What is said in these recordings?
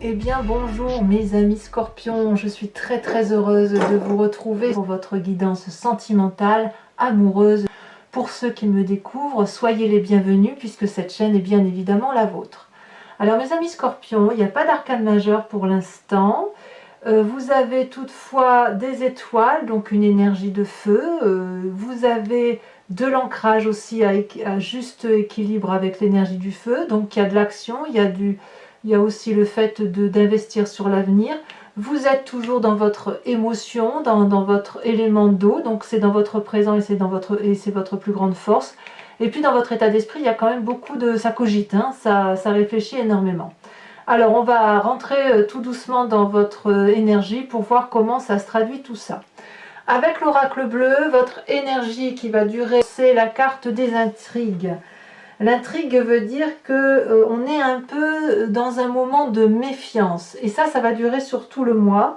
Eh bien bonjour mes amis scorpions, je suis très heureuse de vous retrouver pour votre guidance sentimentale, amoureuse. Pour ceux qui me découvrent, soyez les bienvenus puisque cette chaîne est bien évidemment la vôtre. Alors mes amis scorpions, il n'y a pas d'arcane majeur pour l'instant. Vous avez toutefois des étoiles, donc une énergie de feu. Vous avez de l'ancrage aussi à juste équilibre avec l'énergie du feu. Donc il y a de l'action, il y a aussi le fait d'investir sur l'avenir. Vous êtes toujours dans votre émotion, dans votre élément d'eau, donc c'est dans votre présent et c'est votre plus grande force. Et puis dans votre état d'esprit, il y a quand même beaucoup de... ça cogite, hein, ça réfléchit énormément. Alors on va rentrer tout doucement dans votre énergie pour voir comment ça se traduit tout ça. Avec l'oracle bleu, votre énergie qui va durer, c'est la carte des intrigues. L'intrigue veut dire que on est un peu dans un moment de méfiance. Et ça va durer sur tout le mois.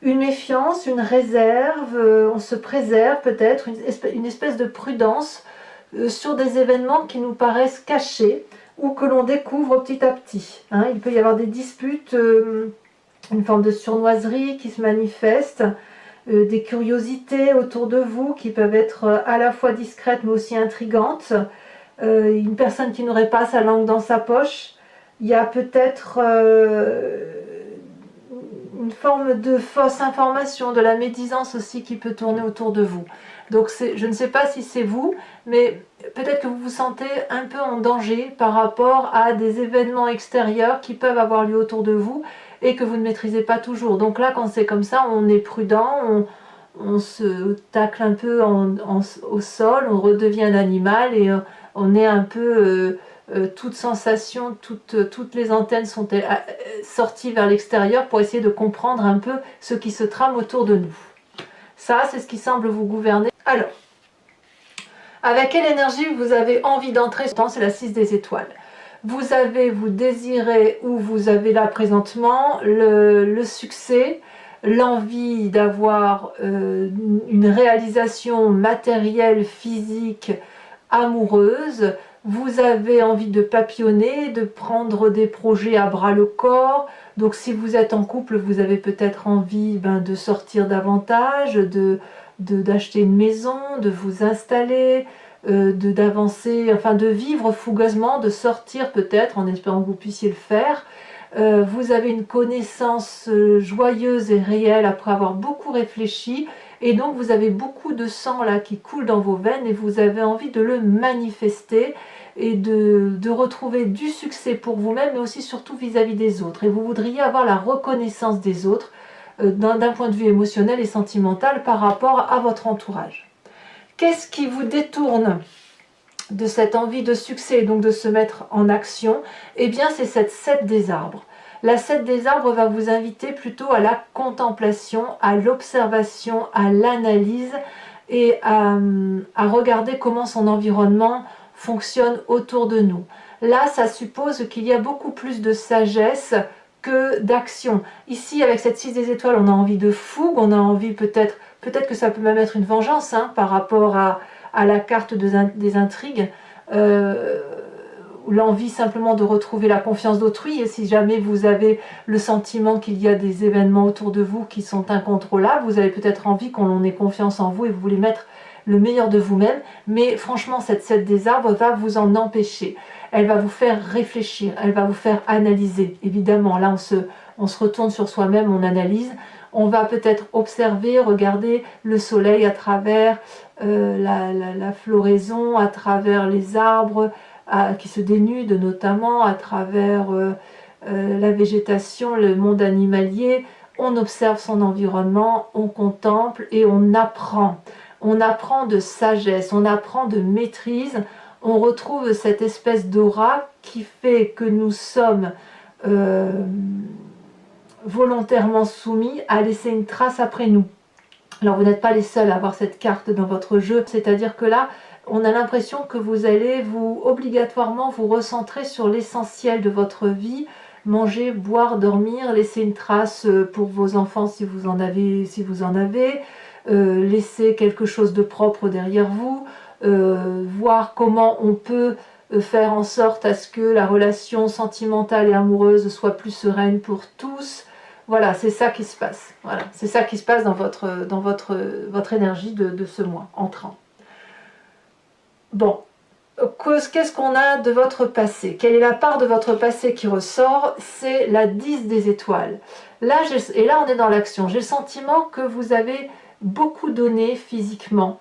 Une méfiance, une réserve, on se préserve peut-être, une espèce de prudence sur des événements qui nous paraissent cachés ou que l'on découvre petit à petit. Hein. Il peut y avoir des disputes, une forme de surnoiserie qui se manifeste, des curiosités autour de vous qui peuvent être à la fois discrètes mais aussi intrigantes. Une personne qui n'aurait pas sa langue dans sa poche. Il y a peut-être une forme de fausse information, de la médisance aussi qui peut tourner autour de vous. Donc je ne sais pas si c'est vous, mais peut-être que vous vous sentez un peu en danger par rapport à des événements extérieurs qui peuvent avoir lieu autour de vous et que vous ne maîtrisez pas toujours. Donc là, quand c'est comme ça, on est prudent, on se tacle un peu au sol, on redevient un animal et on est un peu... toute sensation, toutes les antennes sont sorties vers l'extérieur pour essayer de comprendre un peu ce qui se trame autour de nous. Ça, c'est ce qui semble vous gouverner. Alors, avec quelle énergie vous avez envie d'entrer? C'est la 6 des étoiles. Vous désirez, ou vous avez là présentement, le succès, l'envie d'avoir une réalisation matérielle, physique, amoureuse. Vous avez envie de papillonner, de prendre des projets à bras le corps. Donc si vous êtes en couple, vous avez peut-être envie de sortir davantage, d'acheter une maison, de vous installer, d'avancer, enfin de vivre fougueusement, de sortir peut-être, en espérant que vous puissiez le faire. Vous avez une connaissance joyeuse et réelle après avoir beaucoup réfléchi. Et donc vous avez beaucoup de sang là qui coule dans vos veines et vous avez envie de le manifester et de retrouver du succès pour vous-même, mais aussi surtout vis-à-vis des autres. Et vous voudriez avoir la reconnaissance des autres d'un point de vue émotionnel et sentimental par rapport à votre entourage. Qu'est-ce qui vous détourne de cette envie de succès, donc de se mettre en action? Eh bien c'est cette 7 des arbres. La 7 des arbres va vous inviter plutôt à la contemplation, à l'observation, à l'analyse et à regarder comment son environnement fonctionne autour de nous. Là, ça suppose qu'il y a beaucoup plus de sagesse que d'action. Ici, avec cette 6 des étoiles, on a envie de fougue, on a envie peut-être que ça peut même être une vengeance par rapport à la carte des intrigues. L'envie simplement de retrouver la confiance d'autrui, et si jamais vous avez le sentiment qu'il y a des événements autour de vous qui sont incontrôlables, vous avez peut-être envie qu'on ait confiance en vous et vous voulez mettre le meilleur de vous-même, mais franchement cette 7 des arbres va vous en empêcher. Elle va vous faire réfléchir, elle va vous faire analyser. Évidemment, là on se retourne sur soi-même, on analyse, on va peut-être observer, regarder le soleil à travers la floraison, à travers les arbres, qui se dénudent notamment à travers la végétation, le monde animalier. On observe son environnement, on contemple et on apprend. On apprend de sagesse, on apprend de maîtrise, on retrouve cette espèce d'aura qui fait que nous sommes volontairement soumis à laisser une trace après nous. Alors vous n'êtes pas les seuls à avoir cette carte dans votre jeu, c'est-à-dire que là, on a l'impression que vous allez obligatoirement vous recentrer sur l'essentiel de votre vie, manger, boire, dormir, laisser une trace pour vos enfants si vous en avez, laisser quelque chose de propre derrière vous, voir comment on peut faire en sorte à ce que la relation sentimentale et amoureuse soit plus sereine pour tous. Voilà, c'est ça qui se passe. Voilà, c'est ça qui se passe dans votre énergie de ce mois entrant. Bon, qu'est-ce qu'on a de votre passé? Quelle est la part de votre passé qui ressort? C'est la 10 des étoiles. Là, et là, on est dans l'action. J'ai le sentiment que vous avez beaucoup donné physiquement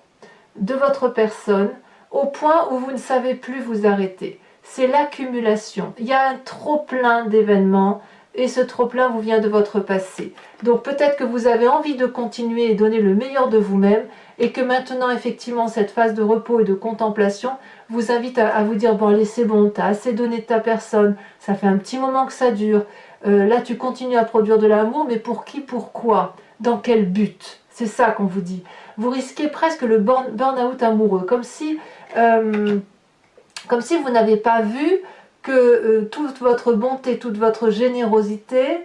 de votre personne au point où vous ne savez plus vous arrêter. C'est l'accumulation. Il y a un trop-plein d'événements et ce trop-plein vous vient de votre passé. Donc peut-être que vous avez envie de continuer et donner le meilleur de vous-même et que maintenant, effectivement, cette phase de repos et de contemplation vous invite à vous dire, bon allez, c'est bon, tu as assez donné de ta personne, ça fait un petit moment que ça dure, là tu continues à produire de l'amour, mais pour qui, pourquoi, dans quel but? C'est ça qu'on vous dit. Vous risquez presque le burn-out amoureux, comme si vous n'avez pas vu que toute votre bonté, toute votre générosité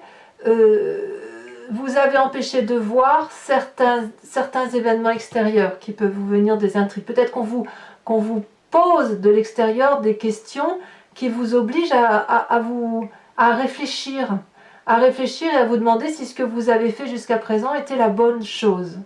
vous avez empêché de voir certains événements extérieurs qui peuvent vous venir des intrigues. Peut-être qu'on vous pose de l'extérieur des questions qui vous obligent à réfléchir et à vous demander si ce que vous avez fait jusqu'à présent était la bonne chose.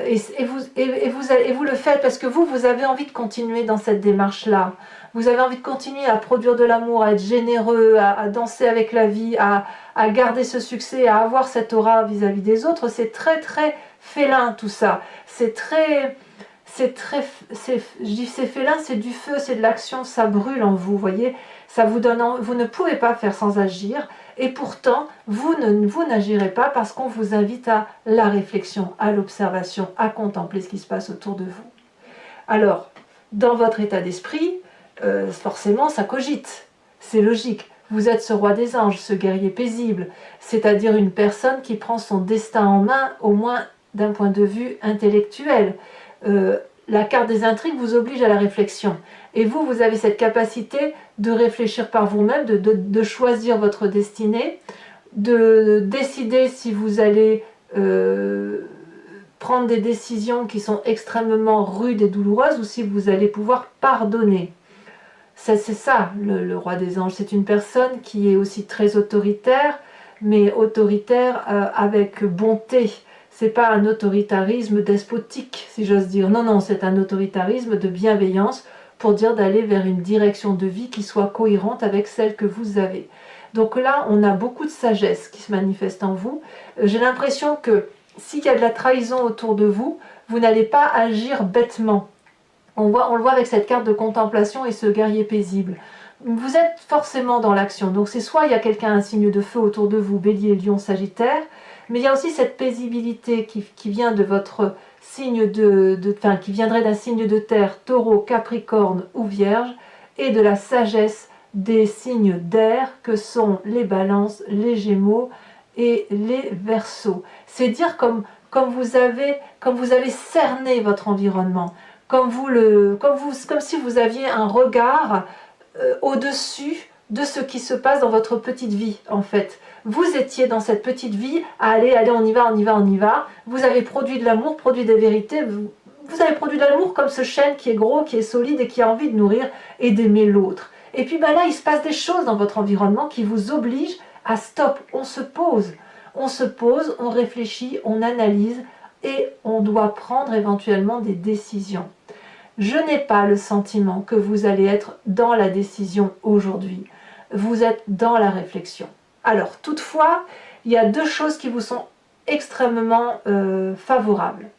Et vous le faites parce que vous avez envie de continuer dans cette démarche-là. Vous avez envie de continuer à produire de l'amour, à être généreux, à danser avec la vie, à garder ce succès, à avoir cette aura vis-à-vis des autres. C'est très très félin tout ça. Je dis c'est félin, c'est du feu, c'est de l'action, ça brûle en vous, voyez. Ça vous donne, vous ne pouvez pas faire sans agir. Et pourtant, vous n'agirez pas parce qu'on vous invite à la réflexion, à l'observation, à contempler ce qui se passe autour de vous. Alors, dans votre état d'esprit, forcément, ça cogite. C'est logique. Vous êtes ce roi des anges, ce guerrier paisible, c'est-à-dire une personne qui prend son destin en main, au moins d'un point de vue intellectuel. La carte des intrigues vous oblige à la réflexion. Et vous avez cette capacité de réfléchir par vous-même, de choisir votre destinée, de décider si vous allez prendre des décisions qui sont extrêmement rudes et douloureuses ou si vous allez pouvoir pardonner. C'est ça, le roi des anges. C'est une personne qui est aussi très autoritaire, mais autoritaire avec bonté. C'est pas un autoritarisme despotique, si j'ose dire. Non, non, c'est un autoritarisme de bienveillance pour dire d'aller vers une direction de vie qui soit cohérente avec celle que vous avez. Donc là, on a beaucoup de sagesse qui se manifeste en vous. J'ai l'impression que s'il y a de la trahison autour de vous, vous n'allez pas agir bêtement. On le voit avec cette carte de contemplation et ce guerrier paisible. Vous êtes forcément dans l'action. Donc c'est soit il y a quelqu'un, un signe de feu autour de vous, Bélier, Lion, Sagittaire, mais il y a aussi cette paisibilité qui vient de votre signe qui viendrait d'un signe de terre, Taureau, Capricorne ou Vierge, et de la sagesse des signes d'air que sont les Balances, les Gémeaux et les Verseaux. C'est dire comme vous avez cerné votre environnement, comme si vous aviez un regard au-dessus de ce qui se passe dans votre petite vie, en fait. Vous étiez dans cette petite vie, allez, on y va. Vous avez produit de l'amour, produit des vérités. Vous avez produit de l'amour comme ce chêne qui est gros, qui est solide et qui a envie de nourrir et d'aimer l'autre. Et puis là, il se passe des choses dans votre environnement qui vous obligent à stop. On se pose, on réfléchit, on analyse et on doit prendre éventuellement des décisions. Je n'ai pas le sentiment que vous allez être dans la décision aujourd'hui. Vous êtes dans la réflexion. Alors, toutefois, il y a deux choses qui vous sont extrêmement favorables.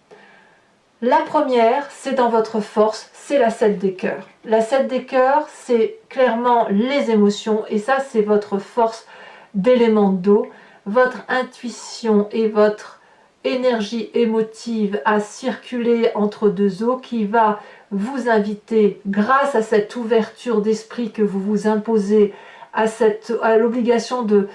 La première, c'est dans votre force, c'est la 7 des cœurs. La 7 des cœurs, c'est clairement les émotions, et ça, c'est votre force d'élément d'eau, votre intuition et votre énergie émotive à circuler entre deux eaux qui va vous inviter, grâce à cette ouverture d'esprit que vous vous imposez, à l'obligation de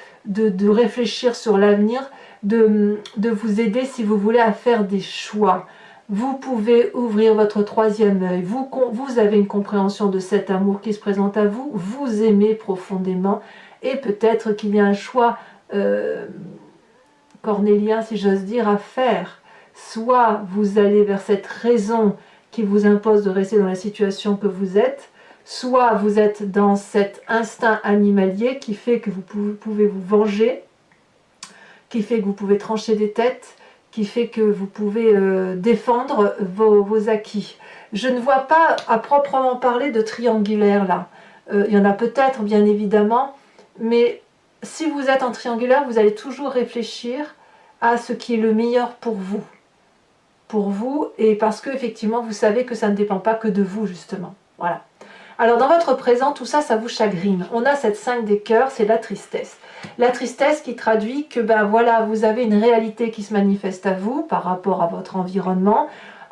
réfléchir sur l'avenir, de vous aider, si vous voulez, à faire des choix. Vous pouvez ouvrir votre troisième œil, vous avez une compréhension de cet amour qui se présente à vous, vous aimez profondément, et peut-être qu'il y a un choix cornélien, si j'ose dire, à faire. Soit vous allez vers cette raison qui vous impose de rester dans la situation que vous êtes, soit vous êtes dans cet instinct animalier qui fait que vous pouvez vous venger, qui fait que vous pouvez trancher des têtes, qui fait que vous pouvez défendre vos acquis. Je ne vois pas à proprement parler de triangulaire là. Il y en a peut-être bien évidemment, mais si vous êtes en triangulaire, vous allez toujours réfléchir à ce qui est le meilleur pour vous. Pour vous, et parce que effectivement vous savez que ça ne dépend pas que de vous justement. Voilà. Alors dans votre présent, tout ça, ça vous chagrine. On a cette 5 des cœurs, c'est la tristesse. La tristesse qui traduit que ben voilà, vous avez une réalité qui se manifeste à vous par rapport à votre environnement,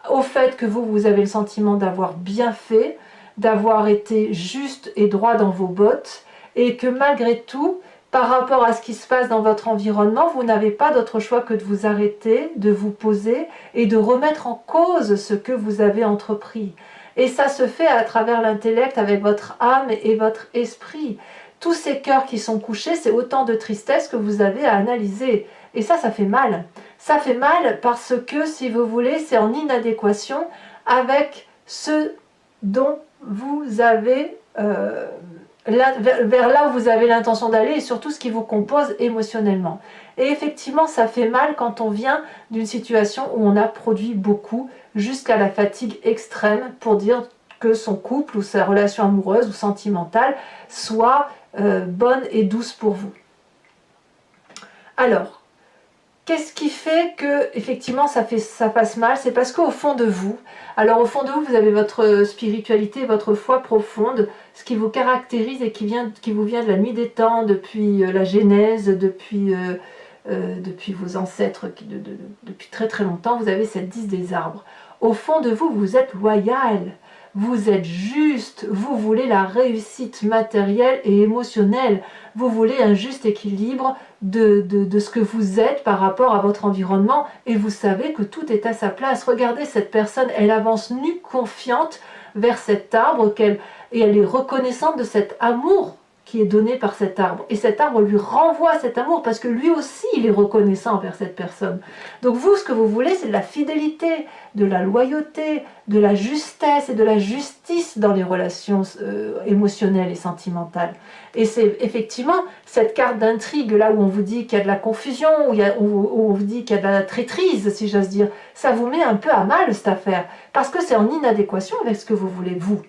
au fait que vous avez le sentiment d'avoir bien fait, d'avoir été juste et droit dans vos bottes, et que malgré tout, par rapport à ce qui se passe dans votre environnement, vous n'avez pas d'autre choix que de vous arrêter, de vous poser et de remettre en cause ce que vous avez entrepris. Et ça se fait à travers l'intellect, avec votre âme et votre esprit. Tous ces cœurs qui sont couchés, c'est autant de tristesse que vous avez à analyser. Et ça fait mal. Ça fait mal parce que, si vous voulez, c'est en inadéquation avec ce dont vous avez... vers là où vous avez l'intention d'aller et surtout ce qui vous compose émotionnellement. Et effectivement, ça fait mal quand on vient d'une situation où on a produit beaucoup jusqu'à la fatigue extrême pour dire que son couple ou sa relation amoureuse ou sentimentale soit bonne et douce pour vous. Alors, qu'est-ce qui fait que effectivement ça passe mal? C'est parce qu'au fond de vous, alors au fond de vous, vous avez votre spiritualité, votre foi profonde, ce qui vous caractérise et qui vous vient de la nuit des temps, depuis la Genèse, depuis vos ancêtres, depuis très très longtemps, vous avez cette 10 des arbres. Au fond de vous, vous êtes loyal, vous êtes juste, vous voulez la réussite matérielle et émotionnelle, vous voulez un juste équilibre de ce que vous êtes par rapport à votre environnement, et vous savez que tout est à sa place. Regardez cette personne, elle avance nue, confiante vers cet arbre, et elle est reconnaissante de cet amour qui est donné par cet arbre. Et cet arbre lui renvoie cet amour parce que lui aussi, il est reconnaissant envers cette personne. Donc vous, ce que vous voulez, c'est de la fidélité, de la loyauté, de la justesse et de la justice dans les relations émotionnelles et sentimentales. Et c'est effectivement cette carte d'intrigue, là où on vous dit qu'il y a de la confusion, où on vous dit qu'il y a de la traîtrise, si j'ose dire, ça vous met un peu à mal cette affaire, parce que c'est en inadéquation avec ce que vous voulez, vous.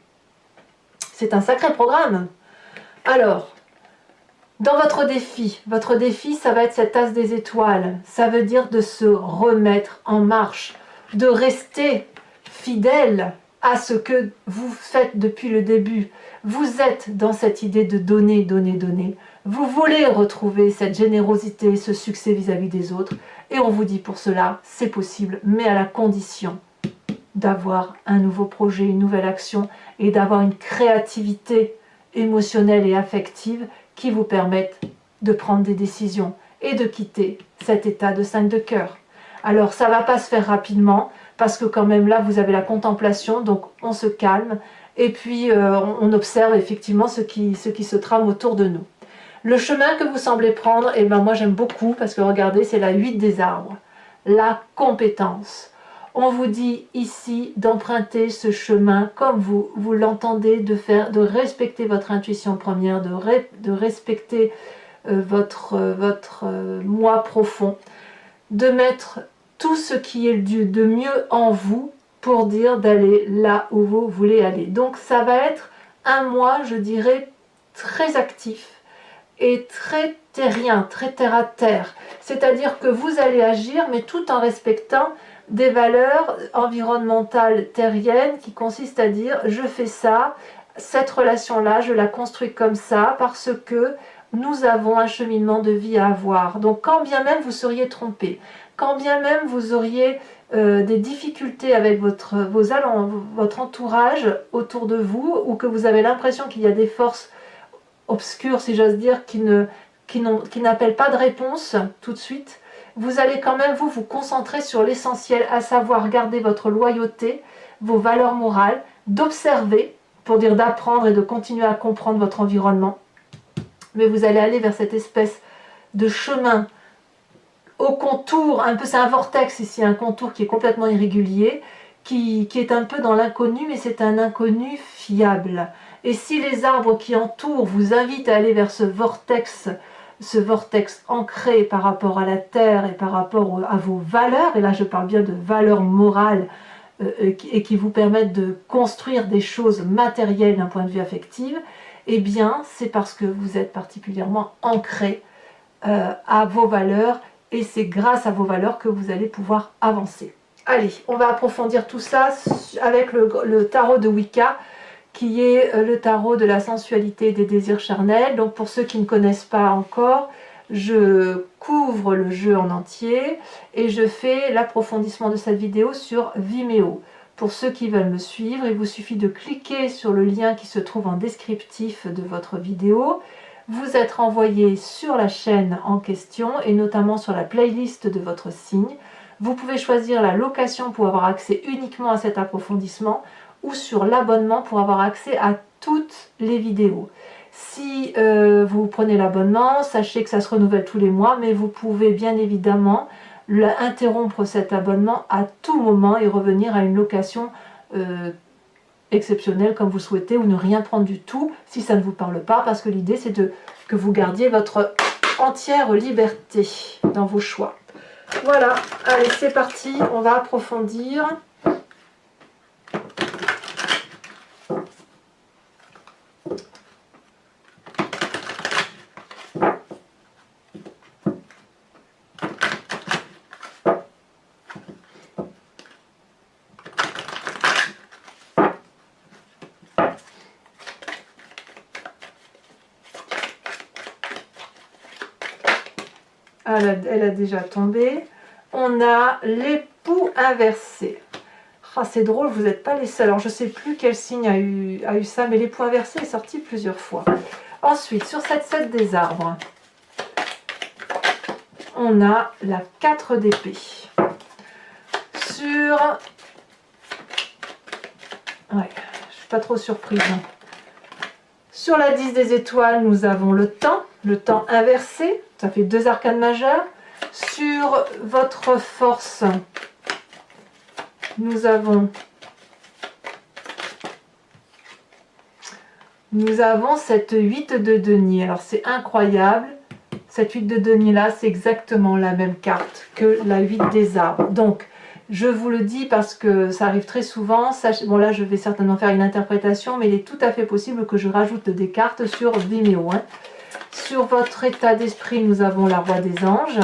C'est un sacré programme. Alors, dans votre défi, ça va être cette tasse des étoiles. Ça veut dire de se remettre en marche, de rester fidèle à ce que vous faites depuis le début. Vous êtes dans cette idée de donner, donner, donner. Vous voulez retrouver cette générosité, ce succès vis-à-vis des autres. Et on vous dit pour cela, c'est possible, mais à la condition d'avoir un nouveau projet, une nouvelle action et d'avoir une créativité émotionnelle et affective qui vous permettent de prendre des décisions et de quitter cet état de 5 de cœur. Alors ça ne va pas se faire rapidement parce que quand même là vous avez la contemplation, donc on se calme et puis on observe effectivement ce qui se trame autour de nous. Le chemin que vous semblez prendre, et ben moi j'aime beaucoup parce que regardez, c'est la 8 des arbres, la compétence. On vous dit ici d'emprunter ce chemin comme vous l'entendez, de respecter votre intuition première, de respecter votre moi profond, de mettre tout ce qui est de mieux en vous pour dire d'aller là où vous voulez aller. Donc ça va être un mois, je dirais, très actif et très terrien, très terre à terre. C'est-à-dire que vous allez agir, mais tout en respectant des valeurs environnementales terriennes qui consistent à dire je fais ça, cette relation-là, je la construis comme ça parce que nous avons un cheminement de vie à avoir. Donc quand bien même vous seriez trompé, quand bien même vous auriez des difficultés avec votre entourage autour de vous, ou que vous avez l'impression qu'il y a des forces obscures, si j'ose dire, qui n'appellent pas de réponse tout de suite, vous allez quand même vous concentrer sur l'essentiel, à savoir garder votre loyauté, vos valeurs morales, d'observer, pour dire d'apprendre et de continuer à comprendre votre environnement. Mais vous allez aller vers cette espèce de chemin au contour, un peu, c'est un vortex ici, un contour qui est complètement irrégulier, qui est un peu dans l'inconnu, mais c'est un inconnu fiable. Et si les arbres qui entourent vous invitent à aller vers ce vortex ancré par rapport à la terre et par rapport à vos valeurs, et là je parle bien de valeurs morales et qui vous permettent de construire des choses matérielles d'un point de vue affectif, eh bien c'est parce que vous êtes particulièrement ancré à vos valeurs, et c'est grâce à vos valeurs que vous allez pouvoir avancer. Allez, on va approfondir tout ça avec le tarot de Wicca, qui est le tarot de la sensualité et des désirs charnels. Donc pour ceux qui ne connaissent pas encore, je couvre le jeu en entier et je fais l'approfondissement de cette vidéo sur Vimeo. Pour ceux qui veulent me suivre, il vous suffit de cliquer sur le lien qui se trouve en descriptif de votre vidéo. Vous êtes renvoyé sur la chaîne en question et notamment sur la playlist de votre signe. Vous pouvez choisir la location pour avoir accès uniquement à cet approfondissement ou sur l'abonnement pour avoir accès à toutes les vidéos. Si vous prenez l'abonnement, sachez que ça se renouvelle tous les mois, mais vous pouvez bien évidemment interrompre cet abonnement à tout moment et revenir à une location exceptionnelle comme vous souhaitez, ou ne rien prendre du tout si ça ne vous parle pas, parce que l'idée c'est que vous gardiez votre entière liberté dans vos choix. Voilà, allez c'est parti, on va approfondir. Elle a déjà tombé. On a l'époux inversé. Ah, c'est drôle, vous n'êtes pas les seuls. Alors, je ne sais plus quel signe a eu ça, mais l'époux inversé est sorti plusieurs fois. Ensuite, sur cette 7 des arbres, on a la 4 d'épée. Sur... Ouais, je ne suis pas trop surprise. Sur la 10 des étoiles, nous avons le temps inversé. Ça fait 2 arcanes majeures. Sur votre force, nous avons cette 8 de denier. Alors c'est incroyable. Cette 8 de denier là, c'est exactement la même carte que la 8 des arbres. Donc, je vous le dis parce que ça arrive très souvent. Bon là, je vais certainement faire une interprétation, mais il est tout à fait possible que je rajoute des cartes sur Vimeo. Sur votre état d'esprit, nous avons la roi des anges.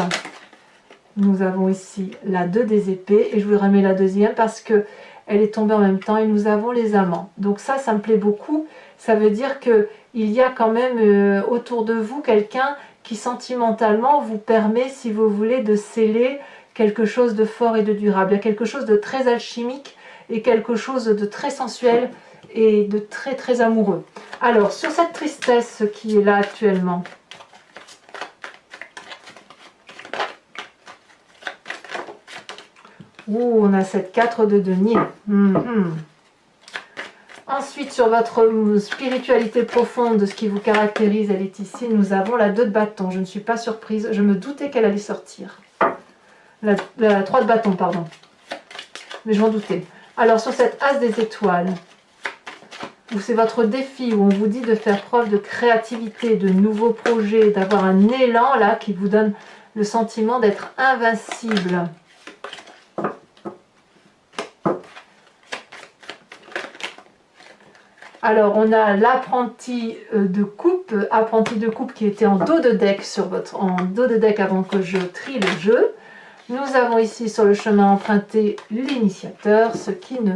Nous avons ici la 2 des épées. Et je vous remets la deuxième parce que elle est tombée en même temps. Et nous avons les amants. Donc ça me plaît beaucoup. Ça veut dire qu'il y a quand même autour de vous quelqu'un qui sentimentalement vous permet, si vous voulez, de sceller quelque chose de fort et de durable. Il y a quelque chose de très alchimique et quelque chose de très sensuel et de très très amoureux. Alors, sur cette tristesse qui est là actuellement, on a cette 4 de denier. Ensuite, sur votre spiritualité profonde, ce qui vous caractérise, elle est ici. Nous avons la 2 de bâton. Je ne suis pas surprise. Je me doutais qu'elle allait sortir. La 3 de bâton, pardon. Mais je m'en doutais. Alors, sur cette as des étoiles, où c'est votre défi, où on vous dit de faire preuve de créativité, de nouveaux projets, d'avoir un élan là qui vous donne le sentiment d'être invincible. Alors, on a l'apprenti de coupe qui était en dos de deck avant que je trie le jeu. Nous avons ici sur le chemin emprunté l'initiateur, ce qui ne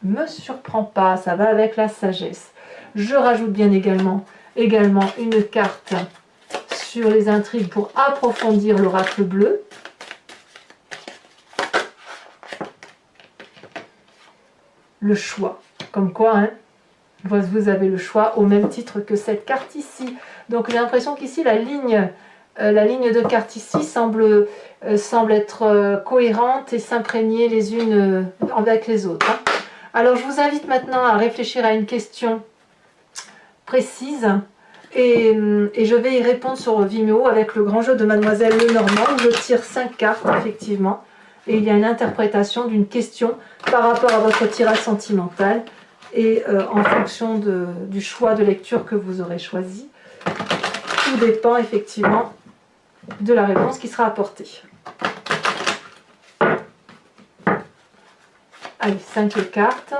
me surprend pas, ça va avec la sagesse. Je rajoute bien également une carte sur les intrigues pour approfondir l'oracle bleu. Le choix, comme quoi, hein, vous avez le choix au même titre que cette carte ici. Donc j'ai l'impression qu'ici la ligne de carte ici semble être cohérente et s'imprégner les unes avec les autres. Hein. Alors je vous invite maintenant à réfléchir à une question précise et je vais y répondre sur Vimeo avec le grand jeu de Mademoiselle Lenormand où je tire 5 cartes effectivement et il y a une interprétation d'une question par rapport à votre tirage sentimental et en fonction du choix de lecture que vous aurez choisi. Tout dépend effectivement de la réponse qui sera apportée. Allez, 5 cartes.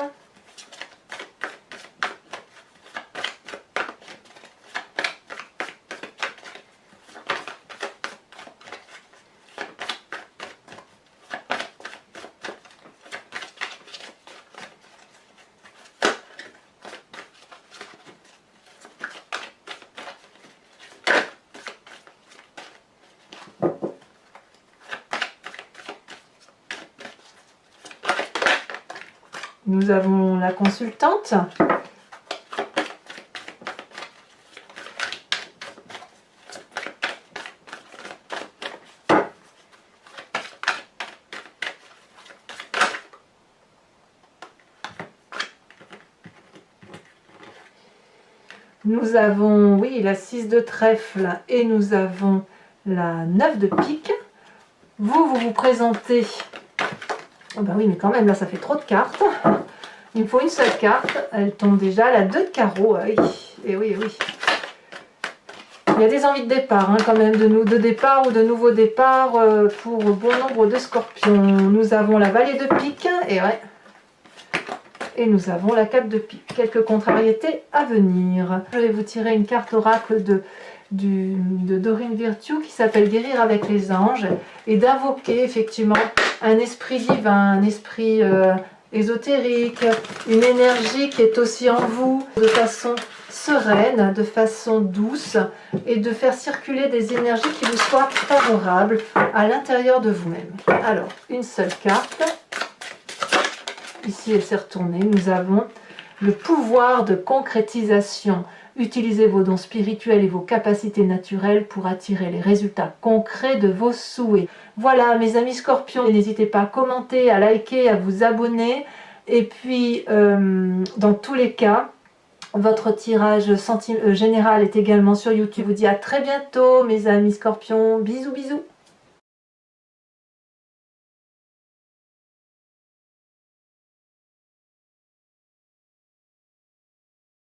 Nous avons la consultante. Nous avons, oui, la 6 de trèfle et nous avons la 9 de pique. Vous vous présentez... Oh ben oui, mais quand même, là, ça fait trop de cartes. Il me faut une seule carte. Elle tombe déjà. La 2 de carreau. Oui, et oui, et oui. Il y a des envies de départ, hein, quand même, de départ ou de nouveaux départs pour bon nombre de scorpions. Nous avons la vallée de pique. Et ouais. Et nous avons la 4 de pique. Quelques contrariétés à venir. Je vais vous tirer une carte oracle de Dorine Virtue qui s'appelle Guérir avec les anges et d'invoquer effectivement un esprit divin, un esprit ésotérique, une énergie qui est aussi en vous de façon sereine, de façon douce et de faire circuler des énergies qui vous soient favorables à l'intérieur de vous-même. Alors, une seule carte. Ici, elle s'est retournée. Nous avons le pouvoir de concrétisation. Utilisez vos dons spirituels et vos capacités naturelles pour attirer les résultats concrets de vos souhaits. Voilà mes amis scorpions, n'hésitez pas à commenter, à liker, à vous abonner. Et puis, dans tous les cas, votre tirage général est également sur YouTube. Je vous dis à très bientôt mes amis scorpions. Bisous bisous.